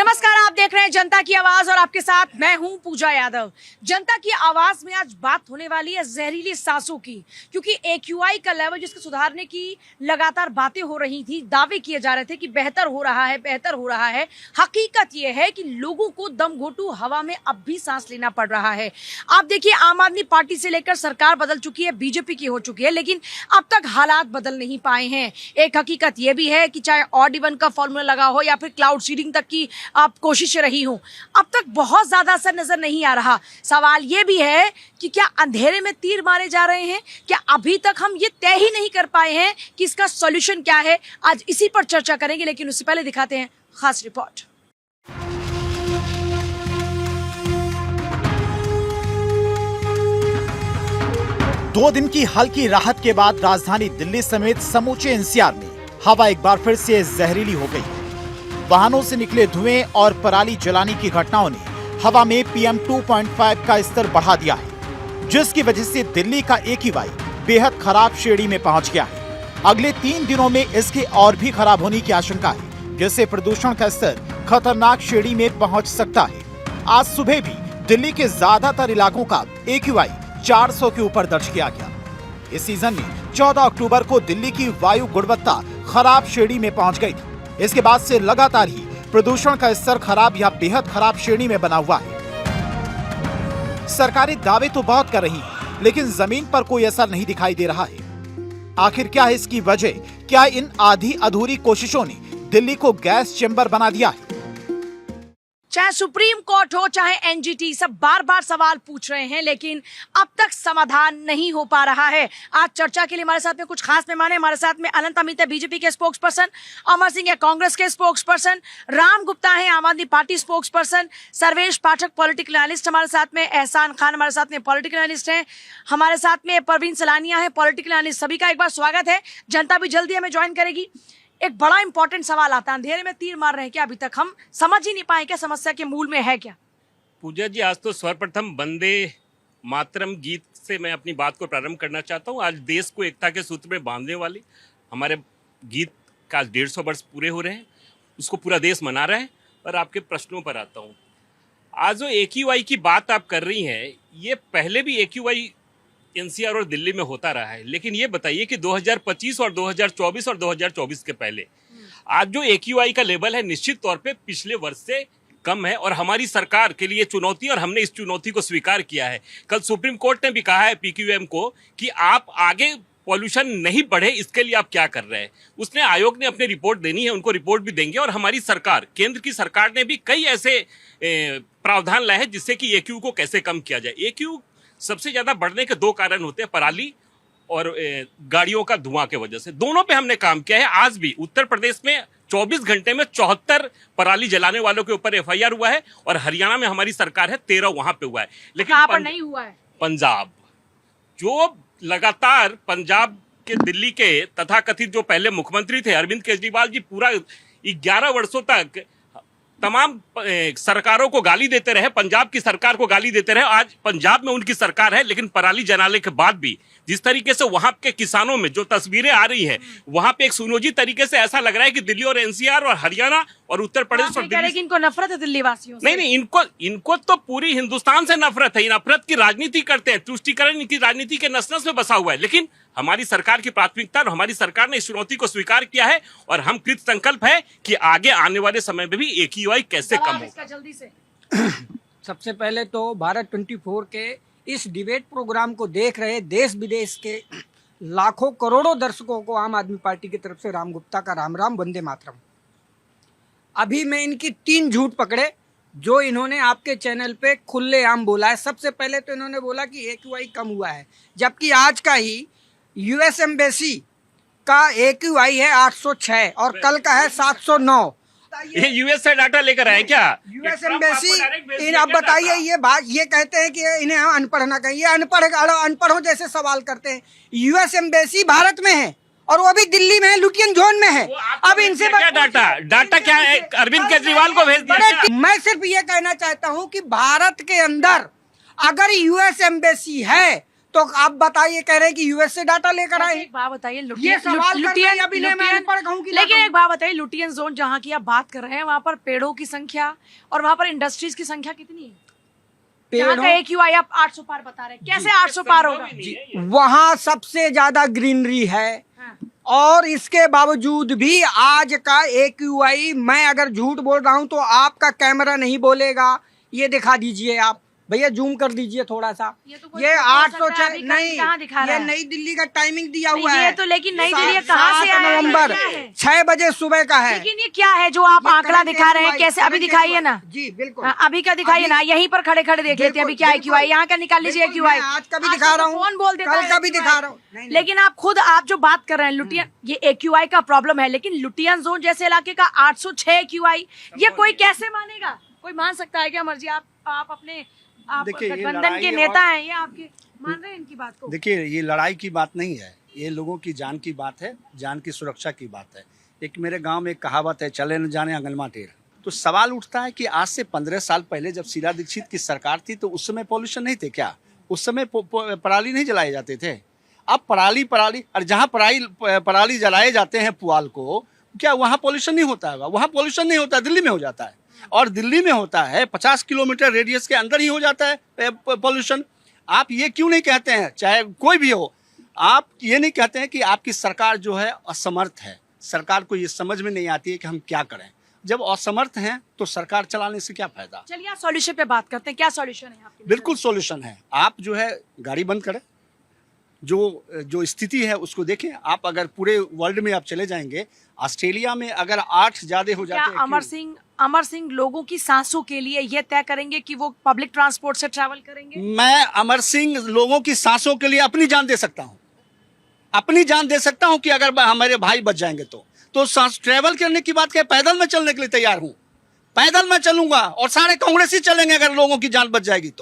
नमस्कार, आप देख रहे हैं जनता की आवाज और आपके साथ मैं हूं पूजा यादव। जनता की आवाज में आज बात होने वाली है जहरीली सांसों की, क्योंकि AQI का लेवल जिसके सुधारने की लगातार बातें हो रही थी, दावे किए जा रहे थे कि बेहतर हो रहा है, बेहतर हो रहा है। हकीकत यह है कि लोगों को दम घोटू हवा में अब भी सांस लेना पड़ रहा है। आप देखिए, आम आदमी पार्टी से लेकर सरकार बदल चुकी है, बीजेपी की हो चुकी है, लेकिन अब तक हालात बदल नहीं पाए हैं। एक हकीकत यह भी है कि चाहे ऑड इवन का फॉर्मूला लगा हो या फिर क्लाउड सीडिंग तक की आप कोशिश रही हूं, अब तक बहुत ज्यादा असर नजर नहीं आ रहा। सवाल यह भी है कि क्या अंधेरे में तीर मारे जा रहे हैं? क्या अभी तक हम ये तय ही नहीं कर पाए हैं कि इसका सॉल्यूशन क्या है? आज इसी पर चर्चा करेंगे, लेकिन उससे पहले दिखाते हैं खास रिपोर्ट। दो दिन की हल्की राहत के बाद राजधानी दिल्ली समेत समूचे NCR में हवा एक बार फिर से जहरीली हो गई। वाहनों से निकले धुएं और पराली जलाने की घटनाओं ने हवा में PM 2.5 का स्तर बढ़ा दिया है, जिसकी वजह से दिल्ली का AQI बेहद खराब श्रेणी में पहुंच गया है। अगले 3 दिनों में इसके और भी खराब होने की आशंका है, जिससे प्रदूषण का स्तर खतरनाक श्रेणी में पहुंच सकता है। आज सुबह भी दिल्ली के ज्यादातर इलाकों का AQI 400 के ऊपर दर्ज किया गया। इस सीजन में 14 अक्टूबर को दिल्ली की वायु गुणवत्ता खराब श्रेणी में पहुंच गई थी। इसके बाद से लगातार ही प्रदूषण का स्तर खराब या बेहद खराब श्रेणी में बना हुआ है। सरकारें दावे तो बहुत कर रही हैं, लेकिन जमीन पर कोई असर नहीं दिखाई दे रहा है। आखिर क्या है इसकी वजह? क्या इन आधी अधूरी कोशिशों ने दिल्ली को गैस चेंबर बना दिया है? चाहे सुप्रीम कोर्ट हो, चाहे NGT, सब बार बार सवाल पूछ रहे हैं, लेकिन अब तक समाधान नहीं हो पा रहा है। आज चर्चा के लिए हमारे साथ में कुछ खास मेहमान हैं। हमारे साथ में अनंत अमित है, BJP के स्पोक्स पर्सन, अमर सिंह है, कांग्रेस के स्पोक्स पर्सन, राम गुप्ता है, आम आदमी पार्टी स्पोक्स पर्सन, सर्वेश पाठक पॉलिटिकल एनालिस्ट हमारे साथ में, एहसान खान हमारे साथ में पॉलिटिकल एनालिस्ट है, हमारे साथ में परवीन सलानिया है, पॉलिटिकल एनालिस्ट। सभी का एक बार स्वागत है। जनता भी जल्दी हमें ज्वाइन करेगी। एक बड़ा इंपॉर्टेंट सवाल आता है, अंधेरे में तीर मार रहे हैं क्या? अभी तक हम समझ ही नहीं पाए क्या समस्या के मूल में है क्या? पूजा जी, आज तो सर्वप्रथम वंदे मातरम गीत से मैं अपनी बात को प्रारंभ करना चाहता हूँ। आज देश को एकता के सूत्र में बांधने वाले हमारे गीत का 150 वर्ष पूरे हो रहे हैं, उसको पूरा देश मना रहा है। पर आपके प्रश्नों पर आता हूँ। आज जो AQI की बात आप कर रही हैं, ये पहले भी AQI NCR और दिल्ली में होता रहा है, लेकिन ये बताइए कि 2025 और 2024 और 2024 के पहले आज जो AQI का लेवल है, निश्चित तौर पे पिछले वर्ष से कम है और हमारी सरकार के लिए चुनौती, और हमने इस चुनौती को स्वीकार किया है। कल सुप्रीम कोर्ट ने भी कहा है PQM को कि आप आगे पॉल्यूशन नहीं बढ़े, इसके लिए आप क्या कर रहे हैं। उसने आयोग ने अपनी रिपोर्ट देनी है, उनको रिपोर्ट भी देंगे। और हमारी सरकार, केंद्र की सरकार ने भी कई ऐसे प्रावधान लाए हैं जिससे कि AQ को कैसे कम किया जाए। AQ सबसे ज्यादा बढ़ने के 2 कारण होते हैं, पराली और गाड़ियों का धुआं के वजह से। दोनों पे हमने काम किया है। आज भी उत्तर प्रदेश में 24 घंटे में 74 पराली जलाने वालों के ऊपर FIR हुआ है, और हरियाणा में हमारी सरकार है 13 वहां पे हुआ है। लेकिन पर नहीं हुआ है। पंजाब, जो लगातार पंजाब के, दिल्ली के तथाकथित जो पहले मुख्यमंत्री थे अरविंद केजरीवाल जी, पूरा 11 वर्षों तक तमाम सरकारों को गाली देते रहे, पंजाब की सरकार को गाली देते रहे। आज पंजाब में उनकी सरकार है, लेकिन पराली जलाने के बाद भी जिस तरीके से वहां के किसानों में जो तस्वीरें आ रही हैं, वहां पे एक सुनियोजित तरीके से ऐसा लग रहा है कि दिल्ली और NCR और हरियाणा और उत्तर प्रदेश और दिल्ली, इनको नफरत है दिल्ली वासियों से। नहीं, इनको तो पूरी हिंदुस्तान से नफरत है। ये नफरत की राजनीति करते हैं, तुष्टीकरण की राजनीति के नस-नस में बसा हुआ है। लेकिन हमारी सरकार की प्राथमिकता, और हमारी सरकार ने इस चुनौती को स्वीकार किया है, और हम कृत संकल्प है कि आगे आने वाले समय में भी AQI कैसे कम हो। जल्दी से सबसे पहले तो भारत 24 के इस डिबेट प्रोग्राम को देख रहे देश विदेश के लाखों करोड़ों दर्शकों को आम आदमी पार्टी की तरफ से राम गुप्ता का राम राम, वंदे मातरम। अभी मैं इनकी 3 झूठ पकड़े जो इन्होंने आपके चैनल पे खुलेआम बोला है। सबसे पहले तो इन्होंने बोला कि AQI कम हुआ है, जबकि आज का ही US एम्बेसी का AQI है 806 और कल का है 709। ये US से डाटा लेकर आए क्या? US एम्बेसी, अब बताइए ये बात, ये कहते हैं कि इन्हें अनपढ़ ना कहिए, अनपढ़ों जैसे सवाल करते हैं। US एम्बेसी भारत में है और वो भी दिल्ली में है, लुटियन जोन में है। अब इनसे क्या डाटा क्या है? अरविंद केजरीवाल को भेज दिया। मैं सिर्फ ये कहना चाहता हूँ कि भारत के अंदर अगर US एम्बेसी है तो आप बताइए, कह रहे हैं कि यूएस से डाटा लेकर आए। एक बात बताइए, ये सवाल कर रहे हैं, अभी ले मैं अनपढ़ कहूं कि ना लेकिन कहूं? एक बात बताइए, लुटियन जोन जहाँ की आप बात कर रहे हैं, वहाँ पर पेड़ों की संख्या और वहाँ पर इंडस्ट्रीज की संख्या कितनी है? यहाँ का AQI आप 800 पार बता रहे हैं, कैसे 800 पार होगा? वहाँ सबसे ज्यादा ग्रीनरी है, हाँ। और इसके बावजूद भी आज का AQI, मैं अगर झूठ बोल रहा हूं तो आपका कैमरा नहीं बोलेगा, ये दिखा दीजिए आप भैया, जूम कर दीजिए थोड़ा सा। तो ये 806 नहीं, कहाँ दिखा रहा ये है? नई दिल्ली का टाइमिंग दिया नहीं, हुआ ये है। तो लेकिन नई दिल्ली कहाँ से 7 आया है? नवंबर ये क्या है? 6 बजे सुबह का है। लेकिन ये क्या है जो आप ये आंकड़ा current दिखा रहे हैं? AQI, कैसे? अभी current दिखाइए AQI, ना। जी बिल्कुल। हाँ, अभी का दिखाइए ना, यहीं पर खड़े खड़े देख लेते हैं अभी क्या बिल्कुल, AQI, यहाँ का निकाल लीजिए बिल्कुल, AQI। मैं आज का भी दिखा रहा हूँ, कौन बोल देता कल है का भी AQI? दिखा रहा हूँ। नहीं, लेकिन आप खुद आप जो बात कर रहे हैं लुटियन, ये AQI का प्रॉब्लम है, लेकिन लुटियन जोन जैसे इलाके का 806 AQI, ये कोई कैसे मानेगा? कोई मान सकता है क्या? मर्जी आप अपने आप देखिए, ये गठबंधन लड़ाई के और- नेता हैं, ये आपके मान रहे हैं इनकी बात को? देखिए, ये लड़ाई की बात नहीं है, ये लोगों की जान की बात है, जान की सुरक्षा की बात है। एक मेरे गांव में एक कहावत है, चले न जाने आंगनमा टेढ़। तो सवाल उठता है कि आज से 15 साल पहले जब शीला दीक्षित की सरकार थी तो उस समय पॉल्यूशन नहीं थे क्या? उस समय पराली नहीं जलाए जाते थे? अब पराली और जहाँ पराली जलाए जाते हैं पुआल को, क्या वहाँ पॉल्यूशन नहीं होता है? वहाँ पॉल्यूशन नहीं होता, दिल्ली में हो जाता है। और दिल्ली में होता है 50 किलोमीटर रेडियस के अंदर ही हो जाता है पॉल्यूशन। आप ये क्यों नहीं कहते हैं, चाहे कोई भी हो, आप ये नहीं कहते हैं कि आपकी सरकार जो है असमर्थ है? सरकार को ये समझ में नहीं आती है कि हम क्या करें। जब असमर्थ हैं तो सरकार चलाने से क्या फायदा? चलिए आप सॉल्यूशन पे बात करते हैं, क्या सॉल्यूशन है आपके? बिल्कुल सॉल्यूशन है। आप जो है गाड़ी बंद करें, जो स्थिति है उसको देखें। आप अगर पूरे वर्ल्ड में आप चले जाएंगे, ऑस्ट्रेलिया में अगर 8 ज्यादा हो क्या जाते हैं, अमर सिंह लोगों की सांसों के लिए ये तय करेंगे कि वो पब्लिक ट्रांसपोर्ट से ट्रैवल करेंगे? मैं अमर सिंह लोगों की सांसों के लिए अपनी जान दे सकता हूँ, अपनी जान दे सकता हूँ कि अगर हमारे भाई बच जाएंगे तो सांस ट्रैवल करने की बात क्या, पैदल मैं चलने के लिए तैयार हूँ, पैदल मैं चलूंगा और सारे कांग्रेसी चलेंगे अगर लोगों की जान बच जाएगी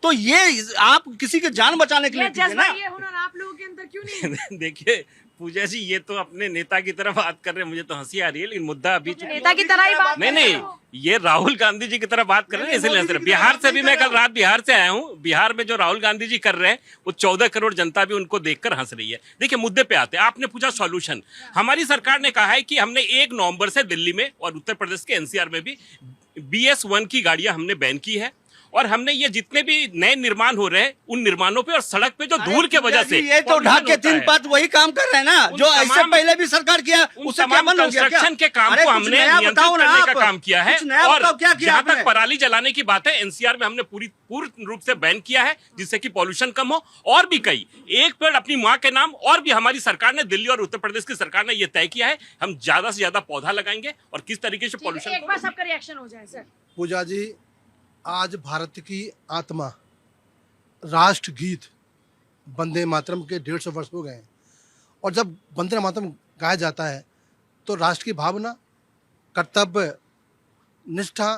तो ये आप किसी की जान बचाने के लिए ये कीजिए जज्बा, ना। ये हुनर आप लोगों के अंदर क्यों नहीं? देखिए पूजा जी, ये तो अपने नेता की तरफ बात कर रहे हैं, मुझे तो हंसी आ रही है, लेकिन मुद्दा अभी नेता की तरह ही बात नहीं कर रहे नहीं, हैं वो। ये राहुल गांधी जी की तरफ बात कर रहे हैं, इसलिए हंस रहे हैं। बिहार से भी मैं कल रात बिहार से आया हूँ। बिहार में जो राहुल गांधी जी कर रहे हैं वो 14 करोड़ जनता भी उनको देखकर हंस रही है। देखिए मुद्दे पे आते हैं। आपने पूछा सॉल्यूशन। हमारी सरकार ने कहा है कि हमने 1 नवंबर से दिल्ली में और उत्तर प्रदेश के NCR में भी BS1 की गाड़ियां हमने बैन की है, और हमने ये जितने भी नए निर्माण हो रहे हैं उन निर्माणों पे और सड़क पे जो धूल के वजह से ये तो ढाक के 3 पद वही काम कर रहे हैं ना, जो ऐसे पहले भी सरकार किया, उससे क्या बंद हो गया? कंस्ट्रक्शन के काम अरे को कुछ हमने नया नियंत्रित बताओ ना करने का आप। काम किया है। कुछ नया और बताओ, क्या किया जहां तक आपने? पराली जलाने की बात है, NCR में हमने पूर्ण रूप से बैन किया है, जिससे कि पॉल्यूशन कम हो। और भी कई, एक पेड़ अपनी माँ के नाम, और भी हमारी सरकार ने, दिल्ली और उत्तर प्रदेश की सरकार ने यह तय किया है, हम ज्यादा से ज्यादा पौधा लगाएंगे और किस तरीके से ठीक है, पॉल्यूशन एक बार सबका रिएक्शन हो जाए सर। पूजा जी, आज भारत की आत्मा, राष्ट्रगीत वंदे मातरम के 150 वर्ष हो गए हैं, और जब वंदे मातरम गाया जाता है तो राष्ट्र की भावना, कर्तव्य निष्ठा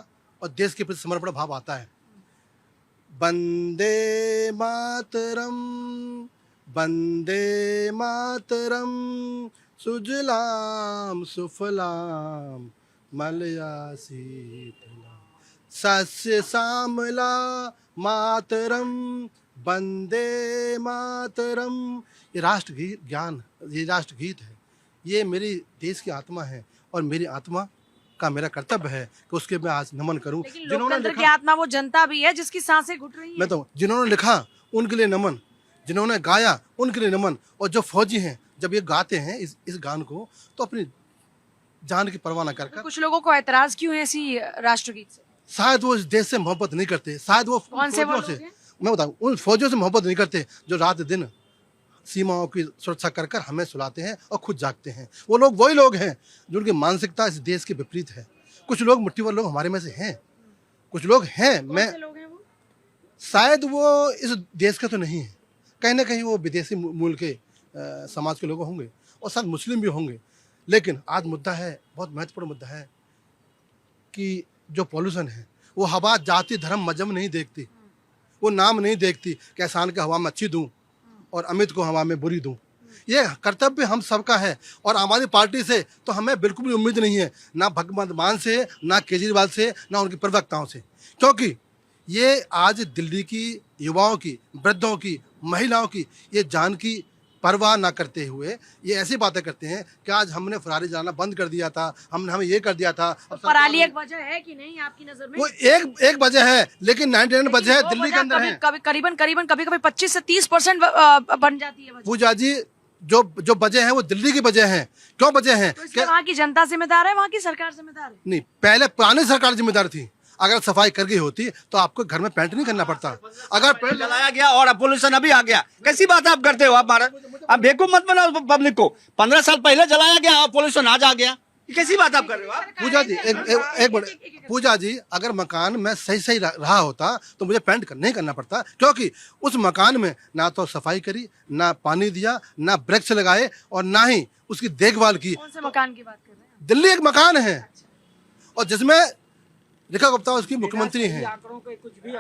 और देश के प्रति समर्पण भाव आता है। वंदे मातरम, वंदे मातरम, सुजलाम सुफलाम मलया शीतलाम, सस्य श्यामला मातरम, वंदे मातरम। ये राष्ट्रगीत ज्ञान, ये राष्ट्रगीत है, ये मेरी देश की आत्मा है, और मेरी आत्मा का मेरा कर्तव्य है कि उसके मैं आज नमन करूं। लेकिन लोकतंत्र की आत्मा वो जनता भी है जिसकी सांसें घुट रही हैं। मैं तो जिन्होंने लिखा उनके लिए नमन, जिन्होंने गाया उनके लिए नमन, और जो फौजी हैं जब ये गाते हैं इस गान को तो अपनी जान की परवाह न कर कुछ लोगों को एतराज क्यों है ऐसी राष्ट्रगीत से? शायद वो इस देश से मोहब्बत नहीं करते, शायद वो कौन से वो फौजियों लोग से, हैं? मैं बताऊं, उन फौजियों से मोहब्बत नहीं करते जो रात दिन सीमाओं की सुरक्षा कर कर हमें सुलाते हैं और खुद जागते हैं। वो लोग वही लोग हैं जो उनकी मानसिकता इस देश के विपरीत है। कुछ लोग मुट्ठीभर लोग हमारे में से हैं, कुछ लोग हैं, मैं कौन से लोग हैं वो? शायद वो इस देश के तो नहीं है, कहीं ना कहीं वो विदेशी मूल के समाज के लोग होंगे, और शायद मुस्लिम भी होंगे। लेकिन आज मुद्दा है, बहुत महत्वपूर्ण मुद्दा है कि जो पॉल्यूशन है वो हवा, जाति, धर्म, मजहब नहीं देखती, वो नाम नहीं देखती कि एहसान के हवा में अच्छी दूं और अमित को हवा में बुरी दूं। ये कर्तव्य हम सबका है, और आम आदमी पार्टी से तो हमें बिल्कुल भी उम्मीद नहीं है, ना भगवंत मान से, ना केजरीवाल से, ना उनके प्रवक्ताओं से, क्योंकि ये आज दिल्ली की युवाओं की, वृद्धों की, महिलाओं की ये जान की परवाह ना करते हुए ये ऐसी बातें करते हैं कि आज हमने फरारी जलाना बंद कर दिया था, हमने हमें ये कर दिया था। अब सरकार पराली ने- एक वजह है कि नहीं आपकी नजर में? वो एक वजह है, लेकिन 99 वजह है वो दिल्ली के वजह अंदर है। करीबन करीबन कभी कभी 25 से 30% बन जाती है वजह। पूजा जी, जो वजह है वो दिल्ली की वजह है। क्यों वजह है? तो इसमें वहाँ की जनता जिम्मेदार है, वहाँ की सरकार जिम्मेदार है? नहीं, पहले पुरानी सरकार जिम्मेदार थी। अगर सफाई कर गई होती तो आपको घर में पेंट नहीं करना पड़ता। अगर पेंट जलाया गया और अब पोल्यूशन अभी आ गया, कैसी बात आप करते हो आप महाराज? आप बेवकूफ मत बनाओ पब्लिक को। 15 साल पहले जलाया गया और पोल्यूशन आज आ गया, ये कैसी बात आप कर रहे हो आप? पूजा जी एक बड़े पूजा जी, अगर मकान में सही रहा होता तो मुझे पेंट नहीं करना पड़ता, क्योंकि उस मकान में ना तो सफाई करी, ना पानी दिया, ना वृक्ष लगाए और ना ही उसकी देखभाल की। कौन से मकान की बात कर रहे हैं? दिल्ली एक मकान है और जिसमें रेखा गुप्ता उसकी मुख्यमंत्री हैं,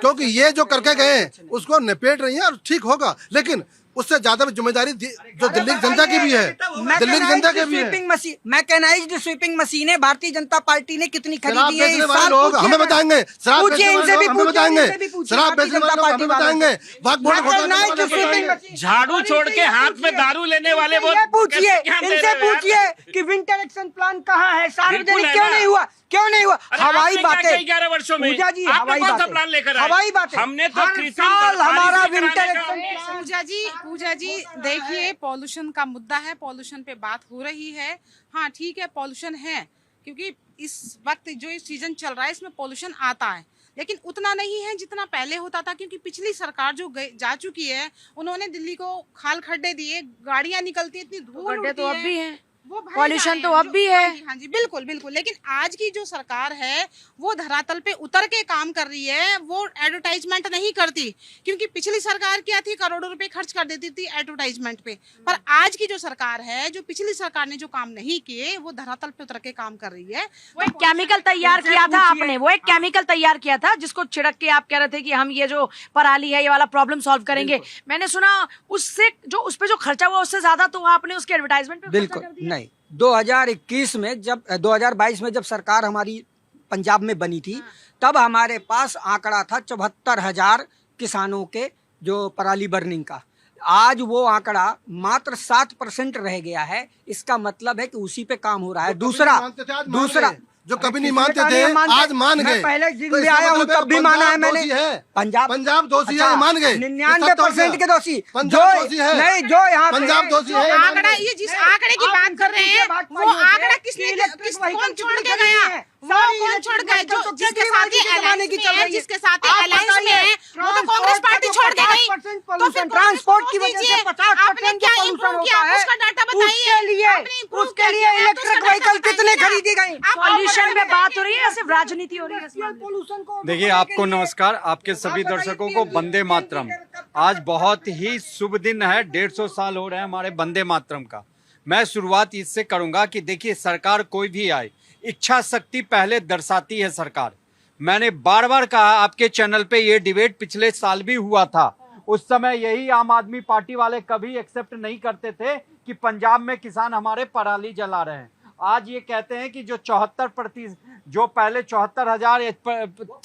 क्योंकि ये जो करके गए उसको निपेट रही है और ठीक होगा, लेकिन उससे ज्यादा जिम्मेदारी जो दिल्ली की जनता की भी है, दिल्ली की जनता की भी है। मैकेनाइज्ड स्वीपिंग मशीनें भारतीय जनता पार्टी ने कितनी शराब खरीदी है बेचने इस वाले साल? लोग हमें बताएंगे, शराब पूछिए, बेचने इनसे वाले भी लोग हमें पूछिए, बताएंगे, इनसे भी पूछिए, शराब भारतीय बेचने वाले जनता लोग पार्टी हमें वाले। बताएंगे, वक्त बोर्ड मैकेनाइज्ड घोटाला स्वीपिंग बताएंगे। मशीन। झाड़ू छोड़ के हाथ में दारू लेने वाले वो ये पूछिए, कैसे ध्यान दे इनसे रहे हो यार? पूछिए कि विंटर एक्शन प्लान कहाँ है, सार्वजनिक बिल्कुल है क्यों ना। नहीं हुआ, क्यों नहीं हुआ? अरे हवाई आपने क्या बातें किया 11 वर्षों में? पूजा जी, आपने हवाई कौन सा बातें, प्लान लेकर आए? हवाई बातें हमने तो हर कृत्रिम साल हमारा बारिश विंटर कराने एक्शन का- प्लान। पूजा जी देखिए, पॉल्यूशन का मुद्दा है, पॉल्यूशन पे बात हो रही है। हाँ ठीक है, पॉल्यूशन है, क्योंकि इस वक्त जो ये सीजन चल रहा है इसमें पॉल्यूशन आता है, लेकिन उतना नहीं है जितना पहले होता था। क्योंकि पिछली सरकार जो जा चुकी है, उन्होंने दिल्ली को खाल खड्डे दिए, गाड़ियां निकलती हैं, इतनी धूल गड्ढे तो उड़ती अब भी हैं, वो भर पॉल्यूशन जाए तो अब जो- भी है। हाँ जी बिल्कुल बिल्कुल। लेकिन आज की जो सरकार है वो धरातल पे उतर के काम कर रही है, वो एडवर्टाइजमेंट नहीं करती। क्योंकि पिछली सरकार क्या थी, करोड़ों रुपए खर्च कर देती थी एडवर्टाइजमेंट पे। पर आज की जो सरकार है, जो पिछली सरकार ने जो काम नहीं किए, वो धरातल पे उतर के काम कर रही है। वो एक केमिकल तैयार किया था आपने, वो एक केमिकल तैयार किया था जिसको छिड़क के आप कह रहे थे कि हम ये जो पराली है ये वाला प्रॉब्लम सॉल्व करेंगे। मैंने सुना उससे जो उस पे जो खर्चा हुआ उससे ज्यादा तो आपने उसके एडवर्टाइजमेंट पे खर्चा बिल्कुल कर दिया। नहीं। 2021 में जब 2022 में जब सरकार हमारी पंजाब में बनी थी, तब हमारे पास आंकड़ा था 74,000 किसानों के जो पराली बर्निंग का। आज वो आंकड़ा मात्र 7% रह गया है। इसका मतलब है कि उसी पे काम हो रहा है। दूसरा जो कभी नहीं मानते थे आज मान गए। मैं पहले दिन तो भी इसका आया हूँ, मतलब तब भी माना है मैंने। पंजाब दोषी है, ये मान गए। 99% के दोषी पंजाब दोषी है। नहीं, जो यहाँ पे पंजाब दोषी है, ये मान आंकड़ा, गए। ये जिस आंकड़े की बात कर रहे हैं, वो आंकड़ा कौन छोड़ के गया? वो कौन छोड़ गए? जो जिसके साथ ये अलायंस में है, जिसके साथ ये अलायंस में है, वो तो कांग्रेस पार्टी छोड़ के गई। तो फिर ट्रांसपोर्ट की वजह से 50% आपने क्या इम्प्रूव किया? आप उसका डाटा बताइए। उसके लिए इलेक्ट्रिक व्हीकल कितने खरीदी गई? पॉल्यूशन में बात हो रही है या सिर्फ राजनीति हो रही है इस मामले में? देखिए, आपको नमस्कार, आपके सभी दर्शकों को वंदे मातरम। आज बहुत ही शुभ दिन है, 150 साल हो रहे हैं हमारे वंदे मातरम का। मैं शुरुआत इससे करूंगा कि देखिए, सरकार कोई भी आए, इच्छा शक्ति पहले दर्शाती है सरकार। मैंने बार बार कहा, आपके चैनल पे ये डिबेट पिछले साल भी हुआ था। उस समय यही आम आदमी पार्टी वाले कभी एक्सेप्ट नहीं करते थे कि पंजाब में किसान हमारे पराली जला रहे हैं। आज ये कहते हैं कि जो 74%, जो पहले 74,000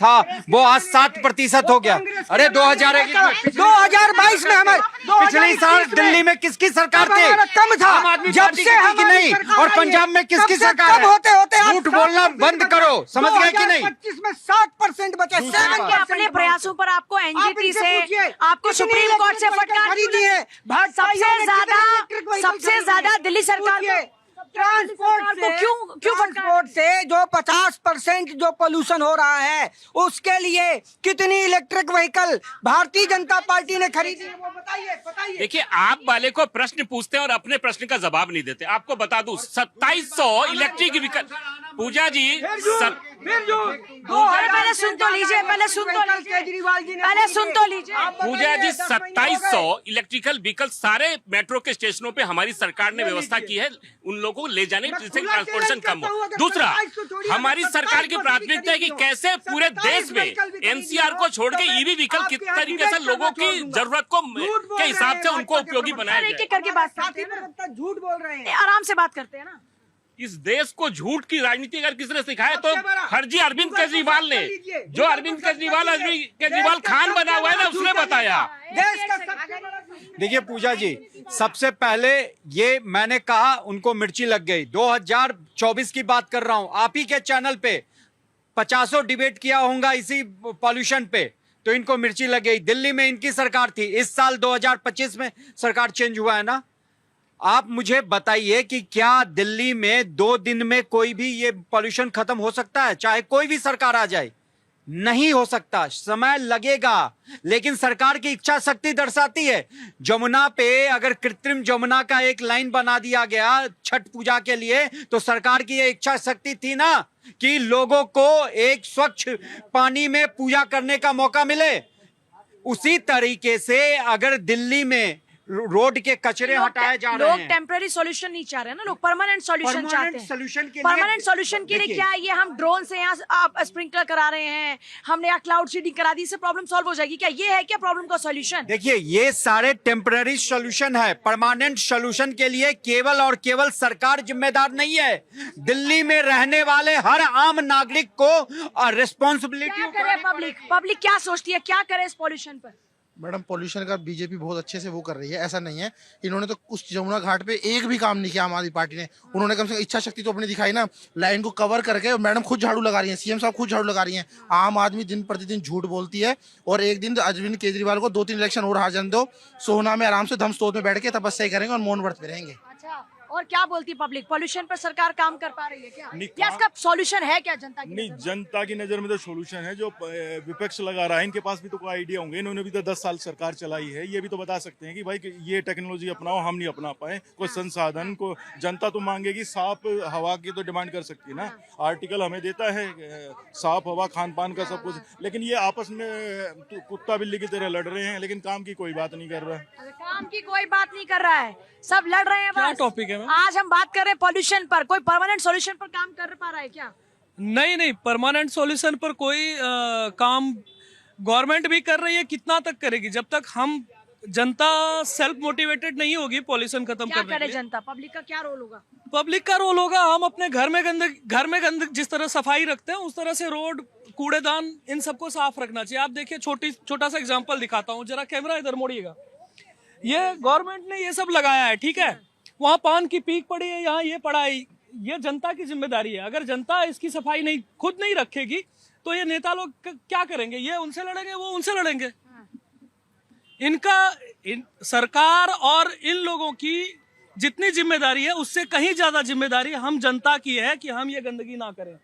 था, वो आज 7% हो गया। अरे 2022 में हमारे पिछले साल दिल्ली में किसकी सरकार थी? कम था। आम आदमी जब पार्टी से की थी कि हमारी नहीं? सरकार और आई पंजाब है, में किसकी तब से सरकार कम है? होते होते आज झूठ बोलना 7% बंद करो, समझ गए कि नहीं? 2025 में 60% बचा। दूसरी बात। कि अपने प्रयासों पर आपको एनजीटी से, आपको सुप्रीम कोर्ट से फटकार खरीदी है। सबसे ज्यादा दिल्ली सरकार को ट्रांसपोर्ट को क्यों ट्रांसपोर्ट से जो 50% जो पोल्यूशन हो रहा है, उसके लिए कितनी electric vehicle Bharatiya Janata party ने खरीदी है, वो बताइए। देखिए, आप वाले को प्रश्न पूछते हैं और अपने प्रश्न का जवाब नहीं देते। आपको बता दूं, 2700 इलेक्ट्रिक व्हीकल। पूजा जी, पहले सुन तो लीजिए, केजरीवाल जी ने पहले सुन तो लीजिए। पूजा जी, 2700 इलेक्ट्रिकल व्हीकल सारे मेट्रो के स्टेशनों पे हमारी सरकार ने व्यवस्था की है उन लोगों को ले जाने, जिससे ट्रांसपोर्टेशन कम हो। दूसरा, हमारी सरकार की प्राथमिकता है कि कैसे पूरे देश में एनसीआर को छोड़ के ईवी व्हीकल किस तरीके से लोगों की जरूरत को के हिसाब से उनको उपयोगी बनाया एक जाए। एक करके बात करते हैं ना, झूठ बोल रहे हैं। आराम से बात करते हैं ना। इस देश को झूठ की राजनीति अगर किसी ने सिखाया तो फर्जी अरविंद केजरीवाल ने, जो अरविंद केजरीवाल खान बना हुआ है ना, उसने बताया। देखिए पूजा जी, सबसे पहले ये मैंने कहा उनको मिर्ची लग गई। 2024 की बात कर रहा हूं, आप ही के चैनल पे 50 डिबेट किया होगा इसी पॉल्यूशन पे, तो इनको मिर्ची लग गई। दिल्ली में इनकी सरकार थी, इस साल 2025 में सरकार चेंज हुआ है ना। आप मुझे बताइए कि क्या दिल्ली में 2 दिन में कोई भी ये पॉल्यूशन खत्म हो सकता है? चाहे कोई भी सरकार आ जाए, नहीं हो सकता, समय लगेगा। लेकिन सरकार की इच्छा शक्ति दर्शाती है। जमुना पे अगर कृत्रिम जमुना का एक लाइन बना दिया गया छठ पूजा के लिए, तो सरकार की ये इच्छा शक्ति थी ना कि लोगों को एक स्वच्छ पानी में पूजा करने का मौका मिले। उसी तरीके से अगर दिल्ली में रोड के कचरे हटाए जा रहे हैं, लोग टेम्पररी सॉल्यूशन नहीं चाह रहे हैं ना, लोग परमानेंट सॉल्यूशन चाहते हैं। सॉल्यूशन के लिए, परमानेंट सॉल्यूशन के लिए क्या है, ये हम ड्रोन से यहाँ स्प्रिंकलर करा रहे हैं, हमने यहाँ क्लाउड सीडिंग करा दी, इससे प्रॉब्लम सॉल्व हो जाएगी क्या? ये है क्या प्रॉब्लम का सॉल्यूशन? देखिए, ये सारे टेम्पररी सॉल्यूशन है। परमानेंट सॉल्यूशन के लिए केवल और केवल सरकार जिम्मेदार नहीं है। दिल्ली में रहने वाले हर आम नागरिक को रिस्पॉन्सिबिलिटी। क्या करे पब्लिक क्या सोचती है, क्या करे इस पॉल्यूशन पर? मैडम पॉल्यूशन का बीजेपी बहुत अच्छे से वो कर रही है, ऐसा नहीं है। इन्होंने तो उस जमुना घाट पे एक भी काम नहीं किया आम आदमी पार्टी ने। उन्होंने कम से कम इच्छा शक्ति तो अपनी दिखाई ना, लाइन को कवर करके। मैडम खुद झाड़ू लगा रही हैं, सीएम साहब खुद झाड़ू लगा रही हैं। आम आदमी दिन प्रतिदिन झूठ बोलती है, और एक दिन अरविंद केजरीवाल को 2-3 इलेक्शन और हार जाने दो, सोहना में आराम से धमस्तोत में बैठ के तपस्या करेंगे और मौन व्रत पे रहेंगे। अच्छा, और क्या बोलती है पब्लिक? पॉल्यूशन पर सरकार काम कर पा रही है क्या? या इसका सॉल्यूशन है क्या जनता की नहीं, नजर में? जनता की नजर में तो सोल्यूशन है। जो विपक्ष लगा रहा है, इनके पास भी तो कोई आइडिया होंगे। इन्होंने भी तो 10 साल सरकार चलाई है, ये भी तो बता सकते हैं कि भाई ये टेक्नोलॉजी अपनाओ, हम नहीं अपना पाए। कोई संसाधन को जनता तो मांगेगी, साफ हवा की तो डिमांड कर सकती है ना। आर्टिकल हमें देता है साफ हवा, खान पान का सब कुछ, लेकिन ये आपस में कुत्ता बिल्ली की तरह लड़ रहे हैं, लेकिन काम की कोई बात नहीं कर रहा है। काम की कोई बात नहीं कर रहा है, सब लड़ रहे हैं। क्या बस टॉपिक है मैम? आज हम बात कर रहे हैं पॉल्यूशन पर। कोई परमानेंट सॉल्यूशन पर काम कर पा रहा है क्या? नहीं, परमानेंट सॉल्यूशन पर कोई काम गवर्नमेंट भी कर रही है। कितना तक करेगी? जब तक हम जनता सेल्फ मोटिवेटेड नहीं होगी पॉल्यूशन खत्म क्या करने करे के लिए। जनता? पब्लिक का क्या रोल होगा? पब्लिक का रोल होगा, हम अपने घर में गंदगी जिस तरह सफाई रखते हैं, उस तरह से रोड, कूड़ेदान, इन सबको साफ रखना चाहिए। आप देखिए, छोटा सा एग्जाम्पल दिखाता हूँ, जरा कैमरा इधर मोड़िएगा। ये गवर्नमेंट ने ये सब लगाया है, ठीक है, वहाँ पान की पीक पड़ी है, यहाँ ये पड़ा है। ये जनता की जिम्मेदारी है। अगर जनता इसकी सफाई खुद नहीं रखेगी, तो ये नेता लोग क्या करेंगे? ये उनसे लड़ेंगे, वो उनसे लड़ेंगे। सरकार और इन लोगों की जितनी जिम्मेदारी है, उससे कहीं ज्यादा जिम्मेदारी हम जनता की है कि हम ये गंदगी ना करें।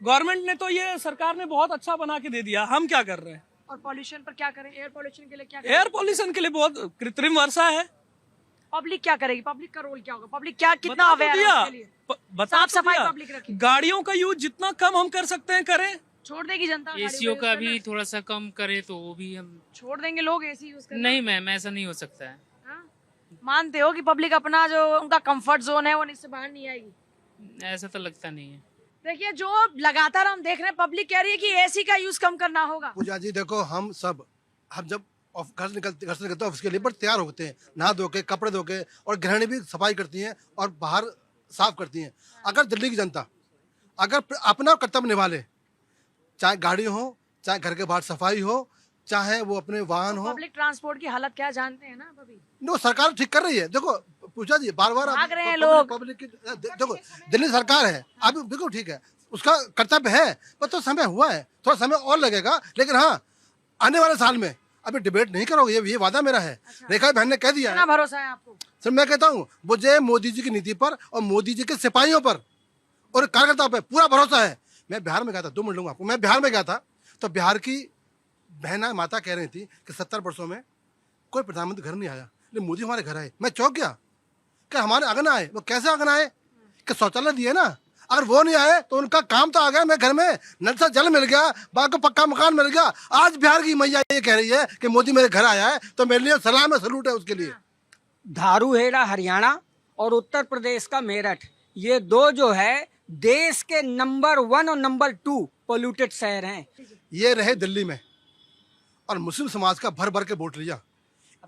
गवर्नमेंट ने तो ये, सरकार ने बहुत अच्छा बना के दे दिया, हम क्या कर रहे हैं? और पॉल्यूशन पर क्या करें? एयर पॉल्यूशन के लिए क्या करें? एयर पॉल्यूशन के लिए बहुत कृत्रिम वर्षा है। पब्लिक क्या करेगी? पब्लिक का रोल क्या होगा? पब्लिक क्या कितना बता तो अवेयर है दिया, उसके लिए? बता साफ तो सफाई दिया। पब्लिक रखे। गाड़ियों का यूज जितना कम हम कर सकते हैं करें। छोड़ देगी जनता गाड़ियों एसीओ यूज का करना? भी थोड़ा सा कम करे तो वो भी हम छोड़ देंगे लोग एसी यूज करना? नहीं मैम, ऐसा नहीं हो सकता है। हाँ? मानते हो कि पब्लिक अपना जो उनका कंफर्ट जोन है, वो इससे बाहर नहीं आएगी? ऐसा तो लगता नहीं है। देखिए, जो लगातार हम देख रहे हैं, पब्लिक कह रही है कि एसी का यूज कम करना होगा। पूजा जी देखो, हम जब घर से निकलते ऑफिस के लिए पर तैयार होते हैं, नहा धो के, कपड़े धो के, और गृहिणी भी सफाई करती हैं और बाहर साफ करती हैं। अगर दिल्ली की जनता अगर अपना कर्तव्य निभा ले, चाहे गाड़ी हो, चाहे घर के बाहर सफाई हो, चाहे वो अपने वाहन हो। पब्लिक ट्रांसपोर्ट की हालत क्या जानते हैं ना अभी? नो, सरकार ठीक कर रही है। देखो पूजा जी, बार भाग रहे हैं लोग। पब्लिक की देखो, दिल्ली सरकार है अभी, बिल्कुल ठीक है, उसका कर्तव्य है, पर तो समय हुआ है, थोड़ा समय और लगेगा। लेकिन हाँ, आने वाले साल में अभी डिबेट नहीं करोगे, ये वादा मेरा है। रेखा बहन ने कह दिया कितना भरोसा है आपको? सर मैं कहता हूँ, मुझे मोदी जी की नीति पर और मोदी जी के सिपाहियों पर और कार्यकर्ताओं पर पूरा भरोसा है। मैं बिहार में गया था, 2 मिनट लूंगा आपको। मैं बिहार में गया था, तो बिहार की बहना माता कह रही थी कि 70 वर्षों में कोई प्रधानमंत्री घर नहीं आया, लेकिन मोदी हमारे घर आए। मैं चौंक गया कि हमारे आंगन आए। वो कैसे आंगन आए? कि शौचालय दिए ना। अगर वो नहीं आए तो उनका काम तो आ गया, मैं घर में नल से जल मिल गया, बाकी को पक्का मकान मिल गया। आज बिहार की मैया ये कह रही है कि मोदी मेरे घर आया है, तो मेरे लिए सलाम है, सलूट है उसके लिए। धारूहेड़ा हरियाणा और उत्तर प्रदेश का मेरठ, ये 2 जो है देश के नंबर 1 और नंबर 2 पोल्यूटेड शहर हैं। ये रहे दिल्ली में और मुस्लिम समाज का भर भर के वोट लिया।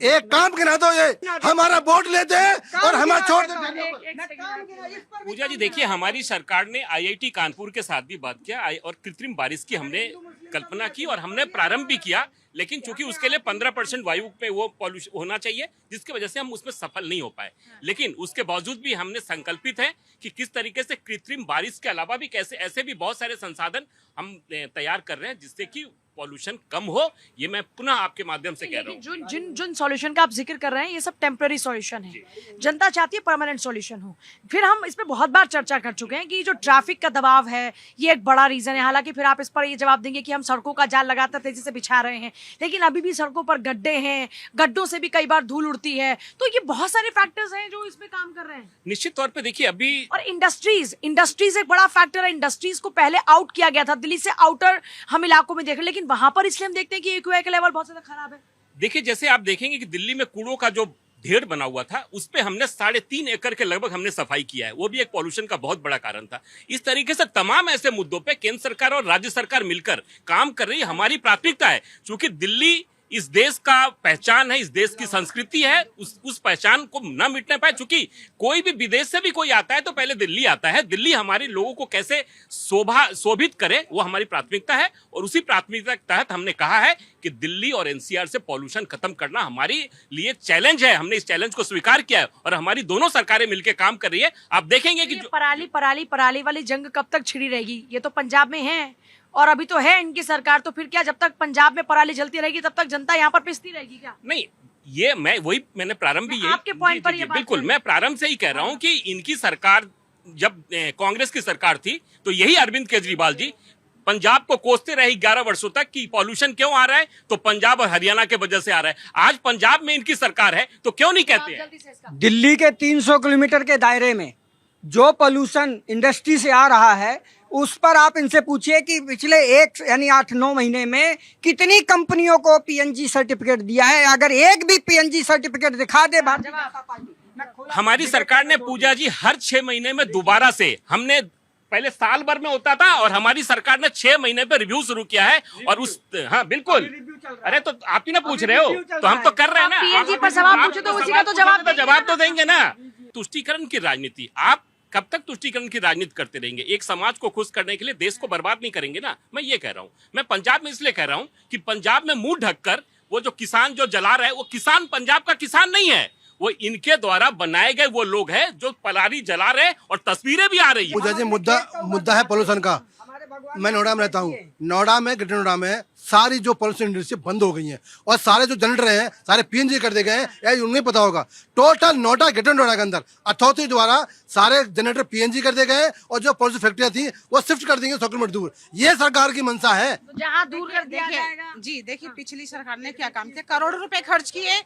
एक काम गिना दो, ये हमारा वोट लेते हैं और हमारा छोड़ देते। पूजा जी देखिए, हमारी सरकार ने आईआईटी कानपुर के साथ भी बात किया और कृत्रिम बारिश की हमने कल्पना की और हमने प्रारंभ भी किया, लेकिन चूंकि उसके लिए 15% वायु पे वो पॉल्यूशन होना चाहिए, जिसकी वजह से हम उसमें सफल नहीं हो पाए। लेकिन उसके बावजूद भी हमने संकल्पित है कि किस तरीके से कृत्रिम बारिश के अलावा भी कैसे ऐसे भी बहुत सारे संसाधन हम तैयार कर रहे हैं जिससे कि पॉल्यूशन कम हो। ये मैं पुनः आपके माध्यम से कह रहा हूँ। जिन सॉल्यूशन का आप जिक्र कर रहे हैं ये सब टेम्पररी सॉल्यूशन है, जनता चाहती है परमानेंट सॉल्यूशन हो। फिर हम इस पे बहुत बार चर्चा कर चुके हैं कि जो ट्रैफिक का दबाव है ये एक बड़ा रीजन है। हालांकि फिर आप इस पर ये जवाब देंगे कि हम सड़कों का जाल लगातार तेजी से बिछा रहे हैं, लेकिन अभी भी सड़कों पर गड्ढे हैं, गड्ढों से भी कई बार धूल उड़ती है। तो ये बहुत सारे फैक्टर्स हैं जो इसमें काम कर रहे हैं। निश्चित तौर पे देखिए अभी, और इंडस्ट्रीज एक बड़ा फैक्टर है। इंडस्ट्रीज को पहले आउट किया गया था, दिल्ली से आउटर हम इलाकों में देख रहे हैं, लेकिन वहां पर इसलिए हम देखते हैं कि एक्यूआई का लेवल बहुत ज्यादा खराब है। देखिए जैसे आप देखेंगे कि दिल्ली में कूड़ों का जो ढेर बना हुआ था उस पे हमने 3.5 एकड़ के लगभग हमने सफाई किया है, वो भी एक पॉल्यूशन का बहुत बड़ा कारण था। इस तरीके से तमाम ऐसे मुद्दों पे केंद्र सरकार और राज्य सरकार मिलकर काम कर रही है। हमारी प्राथमिकता है, क्योंकि दिल्ली इस देश का पहचान है, इस देश की संस्कृति है, उस पहचान को न मिटने पाए। चूंकि कोई भी विदेश से भी कोई आता है तो पहले दिल्ली आता है। दिल्ली हमारे लोगों को कैसे शोभित करे वो हमारी प्राथमिकता है, और उसी प्राथमिकता के तहत हमने कहा है कि दिल्ली और एनसीआर से पॉल्यूशन खत्म करना हमारे लिए चैलेंज है। हमने इस चैलेंज को स्वीकार किया है और हमारी दोनों सरकारें मिलकर काम कर रही है। आप देखेंगे कि पराली वाली जंग कब तक छिड़ी रहेगी? ये तो पंजाब में है और अभी तो है इनकी सरकार, तो फिर क्या जब तक पंजाब में पराली जलती रहेगी तब तक जनता यहाँ पर पिसती रहेगी क्या? नहीं, ये मैंने प्रारंभ भी आपके पॉइंट पर ये बात बिल्कुल मैं प्रारंभ से ही कह रहा हूँ कि इनकी सरकार जब कांग्रेस की सरकार थी तो यही अरविंद केजरीवाल जी पंजाब को कोसते रहे 11 वर्षों तक कि पॉल्यूशन क्यों आ रहा है, तो पंजाब और हरियाणा के वजह से आ रहा है। आज पंजाब में इनकी सरकार है तो क्यों नहीं कहते हैं? दिल्ली के 300 किलोमीटर के दायरे में जो पोल्यूशन इंडस्ट्री से आ रहा है उस पर आप इनसे पूछिए कि पिछले 8-9 महीने में कितनी कंपनियों को पीएनजी सर्टिफिकेट दिया है। अगर एक भी पीएनजी सर्टिफिकेट दिखा दे भारतीय जनता पार्टी। हमारी सरकार ने पूजा जी हर 6 महीने में दोबारा से, हमने पहले साल भर में होता था और हमारी सरकार ने 6 महीने पे रिव्यू शुरू किया है। और उस हाँ बिल्कुल, अरे तो आप ही ना पूछ रहे हो तो हम तो कर रहे हैं ना। पीएनजी पर सवाल पूछे तो उसी का तो जवाब तो देंगे ना। तुष्टीकरण की राजनीति, आप कब तक तुष्टीकरण की राजनीति करते रहेंगे? एक समाज को खुश करने के लिए देश को बर्बाद नहीं करेंगे ना। मैं ये कह रहा हूँ, मैं पंजाब में इसलिए कह रहा हूँ कि पंजाब में मुंह ढककर वो जो किसान जो जला रहा है वो किसान पंजाब का किसान नहीं है, वो इनके द्वारा बनाए गए वो लोग हैं जो पराली जला रहे और तस्वीरें भी आ रही है। पूजा जी मुद्दा है पोल्यूशन का। मैं नोएडा में रहता हूँ, नोएडा में ग्रेटर नोएडा में सारी जो पॉल्यूशन इंडस्ट्री बंद हो गई है और सारे जो जनरेटर हैं सारे पीएनजी कर दिए गए हैं। या उन्हें पता होगा टोटल नोएडा ग्रेटर नोएडा के अंदर अथॉरिटी द्वारा सारे जनरेटर पीएनजी कर दिए गए हैं और जो पॉल्यूशन फैक्ट्रियां थी वो शिफ्ट कर देंगे 100 किलोमीटर दूर। ये सरकार की मंशा है। जहाँ दूर कर दिया जाएगा। जी देखिए, पिछली सरकार ने क्या काम किया, करोड़ों रुपए खर्च किए